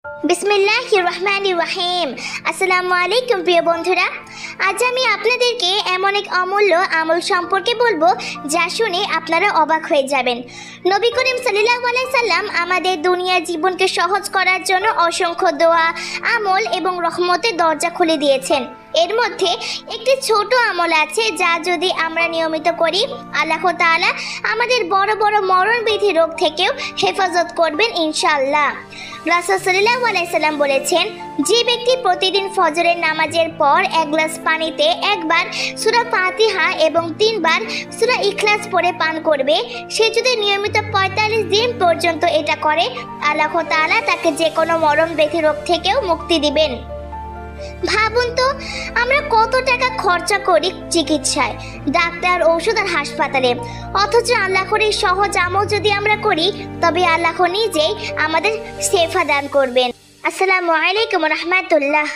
বিসমিল্লাহির রহমানির রহিম। আসসালামু আলাইকুম প্রিয় বন্ধুরা, আজ আমি আপনাদেরকে এমন এক অমূল্য আমল সম্পর্কে বলবো যা শুনে আপনারা অবাক হয়ে যাবেন। নবী করিম সাল্লাল্লাহু আলাইহি সাল্লাম আমাদের দুনিয়ার জীবনকে সহজ করার জন্য অসংখ্য দোয়া, আমল এবং রহমতের দরজা খুলে দিয়েছেন। এর মধ্যে একটি ছোট আমল আছে যা যদি আমরা নিয়মিত করি, আল্লাহ তাআলা আমাদের বড় বড় মরণবিধি রোগ থেকেও হেফাজত করবেন ইনশাআল্লাহ। রাসূল সাল্লাল্লাহু আলাইহি সাল্লাম বলেছেন, যে ব্যক্তি প্রতিদিন ফজরের নামাজের পর এক গ্লাস পানিতে একবার সূরা ফাতিহা এবং 3 বার সূরা ইখলাস পড়ে পান করবে, সে যদি নিয়মিত 45 দিন পর্যন্ত এটা করে, আল্লাহ তাআলা তাকে যে কোনো মরণবিধি রোগ থেকেও মুক্তি দিবেন। ভাবুন তো, আমরা কত টাকা খরচা করি চিকিৎসায়, ডাক্তার, ঔষধ আর হাসপাতালে, অথচ আল্লাহর এই সহজ আমল যদি আমরা করি তবে আল্লাহ নিজেই আমাদের শেফা দান করবেন। আসসালামু আলাইকুম ওয়া রাহমাতুল্লাহ।